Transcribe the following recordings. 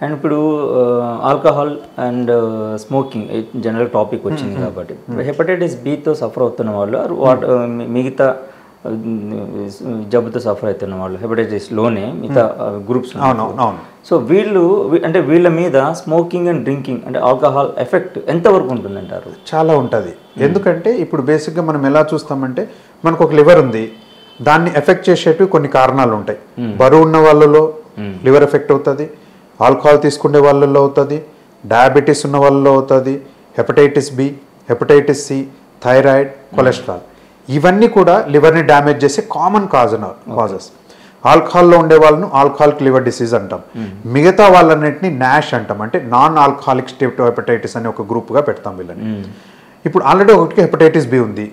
And ఇప్పుడు alcohol and smoking general topic వచ్చింది కాబట్టి హెపటైటిస్ బితో సఫర్ అవుతున్న వాళ్ళు మిగతా జబ్బుతో సఫర్ అవుతున్న వాళ్ళు హెపటైటిస్లోనే మిగతా గ్రూప్స్. సో వీళ్ళ మీద స్మోకింగ్ అండ్ డ్రింకింగ్ అంటే ఆల్కహాల్ ఎఫెక్ట్ ఎంతవరకు ఉంటుందంటారు? చాలా ఉంటుంది. ఎందుకంటే ఇప్పుడు బేసిక్గా మనం ఎలా చూస్తామంటే మనకు ఒక లివర్ ఉంది, దాన్ని ఎఫెక్ట్ చేసేటివి కొన్ని కారణాలు ఉంటాయి. బరువు ఉన్న వాళ్ళలో లివర్ ఎఫెక్ట్ అవుతుంది, ఆల్కహాల్ తీసుకునే వాళ్ళలో అవుతుంది, డయాబెటీస్ ఉన్న వాళ్ళలో అవుతుంది, hepatitis B, hepatitis C, thyroid, cholesterol, ఇవన్నీ కూడా లివర్ని డ్యామేజ్ చేసే కామన్ కాజెస్. ఆల్కహాల్లో ఉండే వాళ్ళను ఆల్కహాలిక్ లివర్ డిసీజ్ అంటాం, మిగతా వాళ్ళన్నింటినీ నాష్ అంటాం, అంటే నాన్ ఆల్కహాలిక్ స్టేట్ హెపటైటిస్ అనే ఒక గ్రూప్గా పెడతాం వీళ్ళని. ఇప్పుడు ఆల్రెడీ ఒకటికి హెపటైటిస్ బి ఉంది,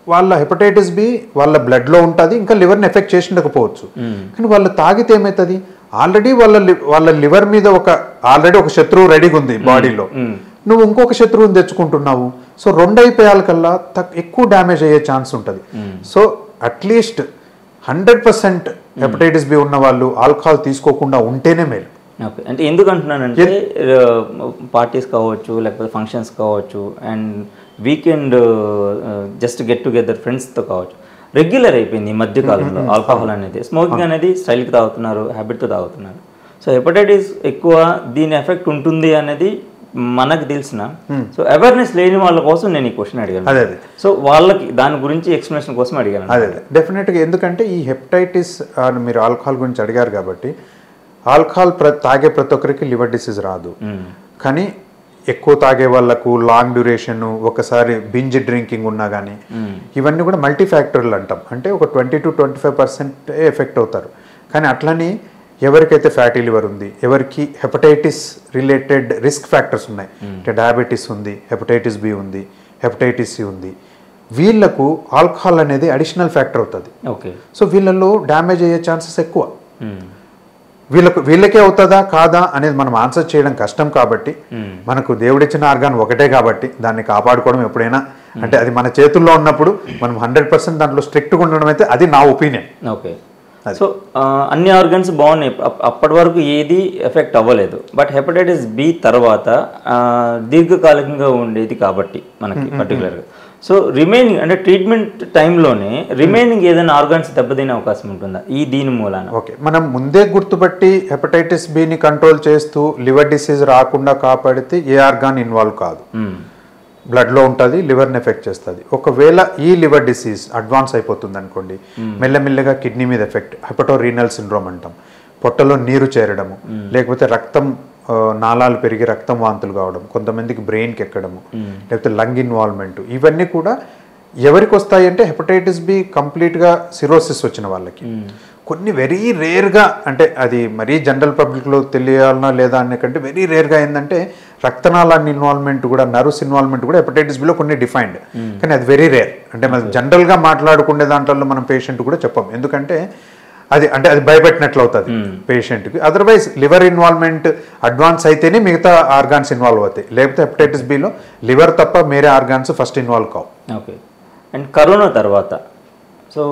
వాళ్ళ హెపటైటిస్ బి వాళ్ళ బ్లడ్లో ఉంటుంది, ఇంకా లివర్ని ఎఫెక్ట్ చేసి ఉండకపోవచ్చు, కానీ వాళ్ళు తాగితే ఏమవుతుంది, ఆల్రెడీ వాళ్ళ లివర్ మీద ఆల్రెడీ ఒక శత్రువు రెడీగా ఉంది బాడీలో, నువ్వు ఇంకొక శత్రువుని తెచ్చుకుంటున్నావు. సో 2 అయిపోయాలకల్లా ఎక్కువ డ్యామేజ్ అయ్యే ఛాన్స్ ఉంటుంది. సో అట్లీస్ట్ 100% హెపటైటిస్ బి ఉన్న వాళ్ళు ఆల్కహాల్ తీసుకోకుండా ఉంటేనే మేలు. ఓకే, అంటే ఎందుకు అంటున్నానంటే పార్టీస్ కావచ్చు, లేకపోతే ఫంక్షన్స్ కావచ్చు, and weekend just get together ఫ్రెండ్స్తో కావచ్చు, రెగ్యులర్ అయిపోయింది ఈ మధ్యకాలంలో ఆల్కహాల్ అనేది. స్మోకింగ్ అనేది స్టైల్కి తాగుతున్నారు, హ్యాబిట్తో తాగుతున్నారు. సో హెపటైటిస్ ఎక్కువ దీని ఎఫెక్ట్ ఉంటుంది అనేది మనకు తెలిసిన, సో అవేర్నెస్ లేని వాళ్ళ కోసం నేను ఈ క్వశ్చన్ అడిగాను. అదే సో వాళ్ళకి దాని గురించి ఎక్స్ప్లెనేషన్ కోసం అడిగాను. అదే డెఫినెట్గా, ఎందుకంటే ఈ హెపటైటిస్ మీరు ఆల్కహాల్ గురించి అడిగారు కాబట్టి, ఆల్కహాల్ తాగే ప్రతి ఒక్కరికి లివర్ డిసీజ్ రాదు, కానీ ఎక్కువ తాగే వాళ్ళకు లాంగ్ డ్యూరేషన్, ఒకసారి బింజ్ డ్రింకింగ్ ఉన్నా కానీ, ఇవన్నీ కూడా మల్టీ ఫ్యాక్టర్లు అంటాం, అంటే ఒక 20 to 25% ఎఫెక్ట్ అవుతారు. కానీ అట్లని ఎవరికైతే ఫ్యాటీ లివర్ ఉంది, ఎవరికి హెపటైటిస్ రిలేటెడ్ రిస్క్ ఫ్యాక్టర్స్ ఉన్నాయి, అంటే డయాబెటీస్ ఉంది, హెపటైటిస్ బి ఉంది, హెపటైటిస్ సి ఉంది, వీళ్లకు ఆల్కహాల్ అనేది అడిషనల్ ఫ్యాక్టర్ అవుతుంది. ఓకే, సో వీళ్ళలో డ్యామేజ్ అయ్యే ఛాన్సెస్ ఎక్కువ. వీళ్ళకే అవుతుందా కాదా అనేది మనం ఆన్సర్ చేయడం కష్టం కాబట్టి, మనకు దేవుడిచ్చిన ఆర్గాన్ ఒకటే కాబట్టి దాన్ని కాపాడుకోవడం ఎప్పుడైనా, అంటే అది మన చేతుల్లో ఉన్నప్పుడు మనం 100% దాంట్లో స్ట్రిక్ట్గా ఉండడం అయితే అది నా ఒపీనియన్. ఓకే, సో అన్ని ఆర్గన్స్ బాగున్నాయి, అప్పటి వరకు ఏది ఎఫెక్ట్ అవ్వలేదు. బట్ హెపటైటిస్ బి తర్వాత దీర్ఘకాలికంగా ఉండేది కాబట్టి మనకి పర్టికులర్గా, సో రిమైనింగ్ అంటే ట్రీట్మెంట్ టైంలోనే రిమైనింగ్ ఏదైనా ఆర్గాన్స్ దెబ్బతినే అవకాశం ఉంటుందా దీని మూలాన? ఓకే, మనం ముందే గుర్తుపట్టి హెపటైటిస్ బిని కంట్రోల్ చేస్తూ లివర్ డిసీజ్ రాకుండా కాపాడితే ఏ ఆర్గాన్ ఇన్వాల్వ్ కాదు, బ్లడ్లో ఉంటుంది, లివర్ని ఎఫెక్ట్ చేస్తుంది. ఒకవేళ ఈ లివర్ డిసీజ్ అడ్వాన్స్ అయిపోతుంది అనుకోండి, మెల్లమెల్లగా కిడ్నీ మీద ఎఫెక్ట్, హెపటోరీనల్ సిండ్రోమ్ అంటాం, పొట్టలో నీరు చేరడము, లేకపోతే రక్తం నాళాలు పెరిగి రక్తం వాంతులు కావడం, కొంతమందికి బ్రెయిన్కి ఎక్కడము, లేకపోతే లంగ్ ఇన్వాల్వ్మెంట్, ఇవన్నీ కూడా ఎవరికి వస్తాయి అంటే హెపటైటిస్ బి కంప్లీట్గా సిరోసిస్ వచ్చిన వాళ్ళకి. కొన్ని వెరీ రేర్గా, అంటే అది మరీ జనరల్ పబ్లిక్లో తెలియాలన్నా లేదా అనే కంటే వెరీ రేర్గా ఏంటంటే రక్తనాళాన్ని ఇన్వాల్వ్మెంట్ కూడా, నర్వ్స్ ఇన్వాల్వ్మెంట్ కూడా హెపటైటిస్ బిలో కొన్ని డిఫైన్డ్, కానీ అది వెరీ రేర్. అంటే మనం జనరల్గా మాట్లాడుకునే దాంట్లో మనం పేషెంట్ కూడా చెప్పం, ఎందుకంటే అది భయపెట్టినట్లు అవుతుంది పేషెంట్కి. అదర్వైజ్ లివర్ ఇన్వాల్వ్మెంట్ అడ్వాన్స్ అయితేనే మిగతా ఆర్గాన్స్ ఇన్వాల్వ్ అవుతాయి, లేకపోతే హెపటైటిస్ బిలో లివర్ తప్ప వేరే ఆర్గాన్స్ ఫస్ట్ ఇన్వాల్వ్ కావు. ఓకే, అండ్ కరోనా తర్వాత సో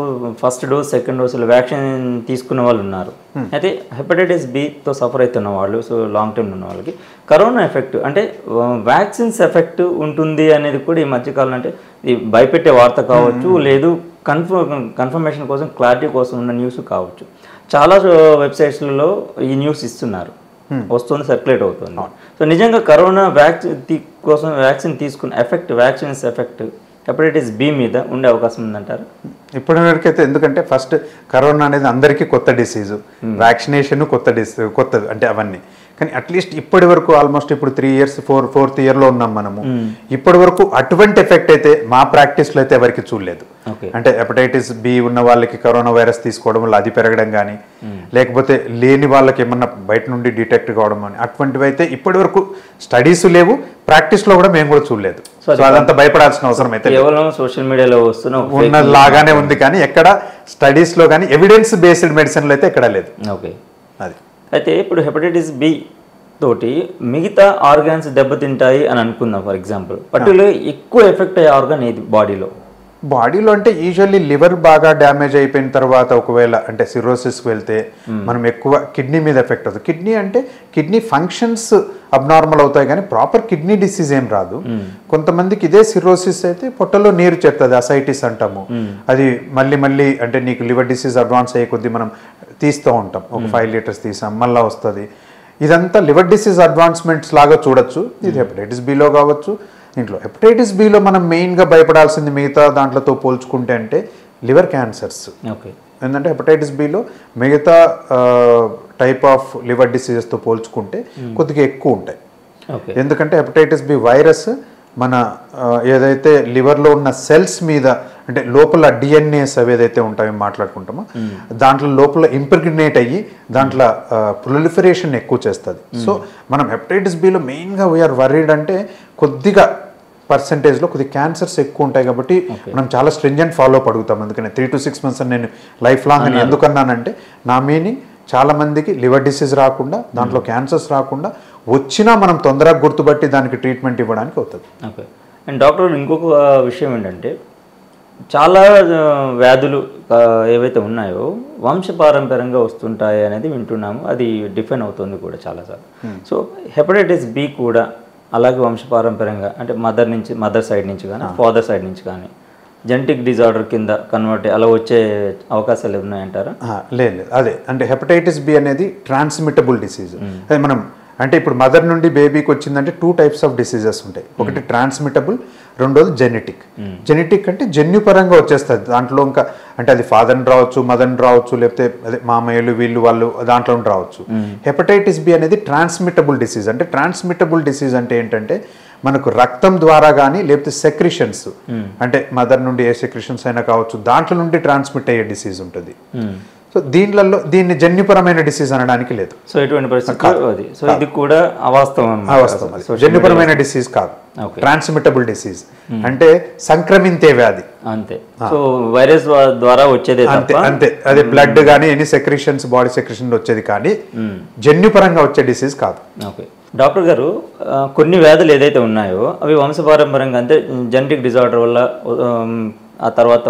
ఫస్ట్ డోస్, సెకండ్ డోసులు వ్యాక్సిన్ తీసుకున్న వాళ్ళు ఉన్నారు, అయితే హెపటైటిస్ బితో సఫర్ అవుతున్న వాళ్ళు, సో లాంగ్ టర్మ్ ఉన్న వాళ్ళకి కరోనా ఎఫెక్ట్ అంటే వ్యాక్సిన్స్ ఉంటుంది అనేది కూడా ఈ మధ్యకాలం, అంటే ఈ భయపెట్టే వార్త కావచ్చు, లేదు కన్ఫర్మేషన్ కోసం, క్లారిటీ కోసం ఉన్న న్యూస్ కావచ్చు, చాలా వెబ్సైట్స్లలో ఈ న్యూస్ ఇస్తున్నారు, వస్తుంది, సర్క్యులేట్ అవుతుంది. సో నిజంగా కరోనా వ్యాక్సిన్ తీసుకున్న వ్యాక్సిన్స్ ఎఫెక్ట్ హెపటైటిస్ బి మీద ఉండే అవకాశం ఉందంటారు? ఇప్పటివరకైతే, ఎందుకంటే ఫస్ట్ కరోనా అనేది అందరికీ కొత్త డిసీజు, వ్యాక్సినేషన్ కొత్తది అంటే అవన్నీ, కానీ అట్లీస్ట్ ఇప్పటి వరకు ఆల్మోస్ట్ ఇప్పుడు 3 years, ఫోర్త్ ఇయర్లో ఉన్నాం మనము, ఇప్పటి వరకు అటువంటి ఎఫెక్ట్ అయితే మా ప్రాక్టీస్లో అయితే ఎవరికి చూడలేదు. అంటే హెపటైటిస్ బి ఉన్న వాళ్ళకి కరోనా వైరస్ తీసుకోవడం వల్ల అది పెరగడం కానీ, లేకపోతే లేని వాళ్ళకి ఏమన్నా బయట నుండి డిటెక్ట్ కావడం కానీ, అటువంటివి అయితే ఇప్పటి వరకు స్టడీస్ లేవు, ప్రాక్టీస్లో కూడా మేము కూడా చూడలేదు. సో అదంతా భయపడాల్సిన అవసరం అయితే కేవలం సోషల్ మీడియాలో ఉన్నది లాగానే ఉంది, కానీ ఎక్కడ స్టడీస్లో కానీ ఎవిడెన్స్ బేస్డ్ మెడిసిన్లో అయితే ఎక్కడ లేదు. ఓకే, అది అయితే ఇప్పుడు హెపటైటిస్ బి తోటి మిగతా ఆర్గాన్స్ దెబ్బతింటాయి అని అనుకుందాం. ఫర్ ఎగ్జాంపుల్ పర్టికులర్ ఎక్కువ ఎఫెక్ట్ అయ్యే ఆర్గాన్ ఏది బాడీలో? బాడీలో అంటే యూజువల్లీ లివర్ బాగా డ్యామేజ్ అయిపోయిన తర్వాత ఒకవేళ అంటే సిరోసిస్కి వెళ్తే మనం ఎక్కువ కిడ్నీ మీద ఎఫెక్ట్ అవుతుంది. కిడ్నీ అంటే కిడ్నీ ఫంక్షన్స్ అబ్నార్మల్ అవుతాయి కానీ ప్రాపర్ కిడ్నీ డిసీజ్ ఏం రాదు. కొంతమందికి ఇదే సిరోసిస్ అయితే పొట్టలో నీరు చేస్తుంది, అసైటిస్ అంటాము. అది మళ్ళీ అంటే నీకు లివర్ డిసీజ్ అడ్వాన్స్ అయ్యే కొద్దీ మనం తీస్తూ ఉంటాం, ఒక 5 లీటర్స్ తీసాం మళ్ళీ వస్తుంది. ఇదంతా లివర్ డిసీజ్ అడ్వాన్స్మెంట్స్ లాగా చూడొచ్చు. ఇది హెపటైటిస్ బిలో కావచ్చు. దీంట్లో హెపటైటిస్ బిలో మనం మెయిన్గా భయపడాల్సింది మిగతా దాంట్లతో పోల్చుకుంటే అంటే లివర్ క్యాన్సర్స్. ఓకే, ఎందుకంటే హెపటైటిస్ బిలో మిగతా టైప్ ఆఫ్ లివర్ డిసీజెస్తో పోల్చుకుంటే కొద్దిగా ఎక్కువ ఉంటాయి. ఎందుకంటే హెపటైటిస్ బి వైరస్ మన ఏదైతే లివర్లో ఉన్న సెల్స్ మీద అంటే లోపల డిఎన్ఏస్ అవి ఏదైతే ఉంటాయో మాట్లాడుకుంటామో దాంట్లో లోపల ఇంప్రిగ్నేట్ అయ్యి దాంట్లో ప్రొలిఫరేషన్ ఎక్కువ చేస్తుంది. సో మనం హెపటైటిస్ బిలో మెయిన్గా వీఆర్ వర్రీడ్ అంటే కొద్దిగా పర్సంటేజ్లో కొద్దిగా క్యాన్సర్స్ ఎక్కువ ఉంటాయి కాబట్టి మనం చాలా స్ట్రింజెంట్ ఫాలో అప్ అడుగుతాం. అందుకని 3 to 6 months అని నేను లైఫ్ లాంగ్ అని ఎందుకన్నానంటే నా మీనింగ్ చాలా మందికి లివర్ డిసీజ్ రాకుండా దాంట్లో క్యాన్సర్స్ రాకుండా వచ్చినా మనం తొందరగా గుర్తుపట్టి దానికి ట్రీట్మెంట్ ఇవ్వడానికి అవుతుంది. ఓకే. అండ్ డాక్టర్ ఇంకొక విషయం ఏంటంటే చాలా వ్యాధులు ఏవైతే ఉన్నాయో వంశపారంపర్యంగా వస్తుంటాయి అనేది వింటున్నాము. అది డిఫైన్ అవుతుంది కూడా చాలాసార్లు. సో హెపటైటిస్ బి కూడా అలాగే వంశపారంపర్యంగా అంటే మదర్ సైడ్ నుంచి కానీ ఫాదర్ సైడ్ నుంచి కానీ జెనెటిక్ డిజార్డర్ కింద కన్వర్ట్ అలా వచ్చే అవకాశాలు ఉన్నాయంటారా? లేదు, అదే అంటే హెపటైటిస్ బి అనేది ట్రాన్స్మిటబుల్ డిసీజ్. అదే మనం అంటే ఇప్పుడు మదర్ నుండి బేబీకి వచ్చిందంటే 2 types ఆఫ్ డిసీజెస్ ఉంటాయి. ఒకటి ట్రాన్స్మిటబుల్, రెండోది జెనెటిక్. జెనెటిక్ అంటే జన్యుపరంగా వచ్చేస్తుంది. దాంట్లో ఇంకా అంటే అది ఫాదర్ని రావచ్చు, మదర్ని రావచ్చు, లేకపోతే అదే మామయ్యలు వాళ్ళు దాంట్లో రావచ్చు. హెపటైటిస్ బి అనేది ట్రాన్స్మిటబుల్ డిసీజ్. అంటే ట్రాన్స్మిటబుల్ డిసీజ్ అంటే ఏంటంటే మనకు రక్తం ద్వారా కానీ లేకపోతే సెక్రిషన్స్ అంటే మదర్ నుండి ఏ సెక్రిషన్స్ అయినా కావచ్చు దాంట్లో నుండి ట్రాన్స్మిట్ అయ్యే డిసీజ్ ఉంటుంది. సో దీన్ని జన్యుపరమైన డిసీజ్ అనడానికి లేదు. సో ఎటువంటి పరిస్థితి సో ఇది కూడా అవాస్తవం. జన్యుపరమైన డిసీజ్ కాదు, ట్రాన్స్మిటబుల్ డిసీజ్ అంటే సంక్రమించే వ్యాధి అంతే. సో వైరస్ ద్వారా వచ్చేది అంతే. అదే బ్లడ్ కానీ ఎనీ సెక్రిషన్స్ బాడీ సెక్రిషన్ వచ్చేది కానీ జన్యుపరంగా వచ్చే డిసీజ్ కాదు. ఓకే డాక్టర్ గారు, కొన్ని వ్యాధులు ఏదైతే ఉన్నాయో అవి వంశపారంపర్యంగా అంటే జెనెటిక్ డిజార్డర్ వల్ల ఆ తర్వాత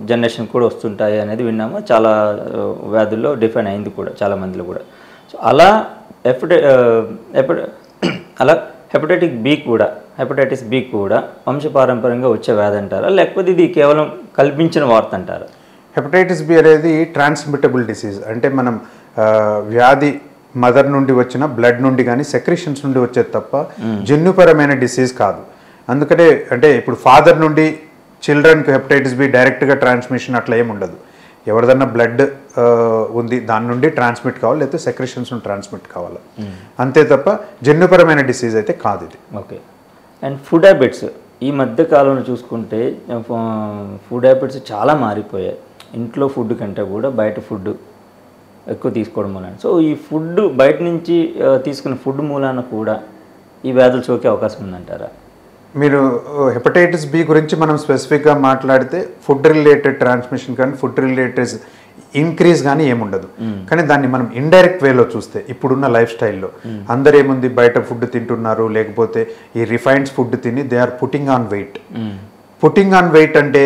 జనరేషన్ కూడా వస్తుంటాయి అనేది విన్నాము. చాలా వ్యాధుల్లో డిఫైన్ అయింది కూడా చాలా మందిలో కూడా. సో అలా హెపటైటిస్ బి కూడా వంశపారంపర్యంగా వచ్చే వ్యాధి అంటారా, లేకపోతే ఇది కేవలం కల్పించిన వార్త అంటారా? హెపటైటిస్ బి అనేది ట్రాన్స్మిటబుల్ డిసీజ్. అంటే మనం వ్యాధి మదర్ నుండి వచ్చిన బ్లడ్ నుండి కానీ సెక్రిషన్స్ నుండి వచ్చేది తప్ప జన్యుపరమైన డిసీజ్ కాదు. అందుకనే అంటే ఇప్పుడు ఫాదర్ నుండి చిల్డ్రన్కి హెపటైటిస్ బి డైరెక్ట్గా ట్రాన్స్మిషన్ అట్లా ఏమి ఉండదు. ఎవరిదన్నా బ్లడ్ ఉంది దాని నుండి ట్రాన్స్మిట్ కావాలి, లేకపోతే సెక్రెషన్స్ నుండి ట్రాన్స్మిట్ కావాలి, అంతే తప్ప జన్యుపరమైన డిసీజ్ అయితే కాదు ఇది. ఓకే. అండ్ ఫుడ్ హ్యాబిట్స్ ఈ మధ్య కాలంలో చూసుకుంటే ఫుడ్ హ్యాబిట్స్ చాలా మారిపోయాయి. ఇంట్లో ఫుడ్ కంటే కూడా బయట ఫుడ్ ఎక్కువ తీసుకోవడం మూలాన. సో ఈ ఫుడ్ బయట నుంచి తీసుకున్న ఫుడ్ మూలాన కూడా ఈ వ్యాధులు సోకే అవకాశం ఉందంటారా? మీరు హెపటైటిస్ బి గురించి మనం స్పెసిఫిక్గా మాట్లాడితే ఫుడ్ రిలేటెడ్ ట్రాన్స్మిషన్ కానీ ఫుడ్ రిలేటెడ్ ఇంక్రీజ్ కానీ ఏముండదు. కానీ దాన్ని మనం ఇండైరెక్ట్ వేలో చూస్తే ఇప్పుడున్న లైఫ్ స్టైల్లో అందరు ఏముంది బయట ఫుడ్ తింటున్నారు, లేకపోతే ఈ రిఫైన్డ్ ఫుడ్ తిని they are putting on weight. Putting on weight అంటే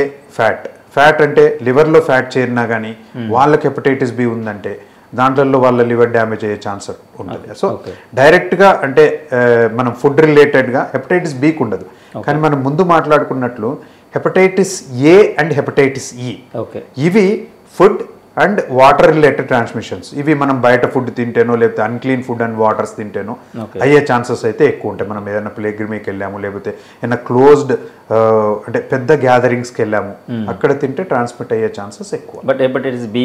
ఫ్యాట్ అంటే లివర్లో ఫ్యాట్ చేరినా కానీ వాళ్ళకి హెపటైటిస్ బి ఉందంటే దాంట్లో వాళ్ళ లివర్ డ్యామేజ్ అయ్యే ఛాన్స్ ఉంటుంది. సో డైరెక్ట్గా అంటే మనం ఫుడ్ రిలేటెడ్గా హెపటైటిస్ బికి ఉండదు. కానీ మనం ముందు మాట్లాడుకున్నట్లు hepatitis A and hepatitis E ఇవి food and water related transmissions. ఇవి మనం బయట ఫుడ్ తింటేనో లేకపోతే అన్క్లీన్ ఫుడ్ అండ్ వాటర్స్ తింటేనో అయ్యే ఛాన్సెస్ అయితే ఎక్కువ ఉంటాయి. మనం ఏదైనా ప్లేగ్రిమీకి వెళ్ళాము లేకపోతే ఏదైనా క్లోజ్డ్ అంటే పెద్ద గ్యాదరింగ్స్కి వెళ్ళాము అక్కడ తింటే ట్రాన్స్మిట్ అయ్యే ఛాన్సెస్ ఎక్కువ. బట్ హెపటైటిస్ బి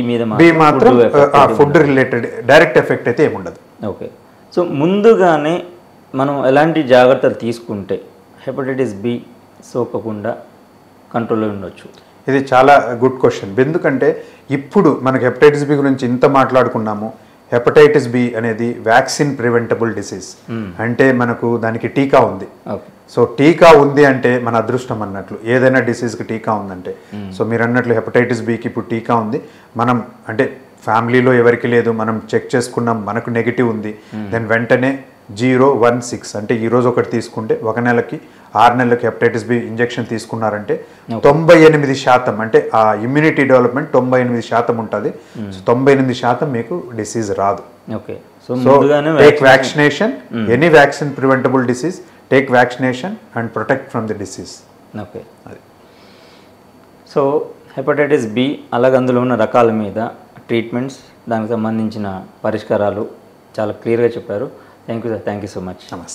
మాత్రం ఫుడ్ రిలేటెడ్ డైరెక్ట్ ఎఫెక్ట్ అయితే ఏముండదు. ఓకే. సో ముందుగానే మనం ఎలాంటి జాగ్రత్తలు తీసుకుంటే హెపటైటిస్ బి సోకకుండా కంట్రోల్లో ఉండొచ్చు? ఇది చాలా గుడ్ క్వశ్చన్. ఎందుకంటే ఇప్పుడు మనకి హెపటైటిస్ బి గురించి ఇంత మాట్లాడుకున్నాము. హెపటైటిస్ బి అనేది వ్యాక్సిన్ ప్రివెంటబుల్ డిసీజ్. అంటే మనకు దానికి టీకా ఉంది. సో టీకా ఉంది అంటే మన అదృష్టం అన్నట్లు. ఏదైనా డిసీజ్కి టీకా ఉందంటే సో మీరు అన్నట్లు హెపటైటిస్ బికి ఇప్పుడు టీకా ఉంది. మనం అంటే ఫ్యామిలీలో ఎవరికి లేదు, మనం చెక్ చేసుకున్నాం, మనకు నెగిటివ్ ఉంది, దెన్ వెంటనే 016 అంటే ఈరోజు ఒకటి తీసుకుంటే 1 నెలకి 6 నెలలకి హెపటైటిస్ బి ఇంజెక్షన్ తీసుకున్నారంటే 98% అంటే ఆ ఇమ్యూనిటీ డెవలప్మెంట్ 98% ఉంటుంది. 98% మీకు డిసీజ్ రాదు. Okay. So take vaccination, any vaccine preventable disease, take vaccination and protect from the disease. Okay. So hepatitis B అలాగే అందులో ఉన్న రకాల మీద ట్రీట్మెంట్స్, దానికి సంబంధించిన పరిష్కారాలు చాలా క్లియర్గా చెప్పారు. Thank you sir, thank you so much. నమస్తే.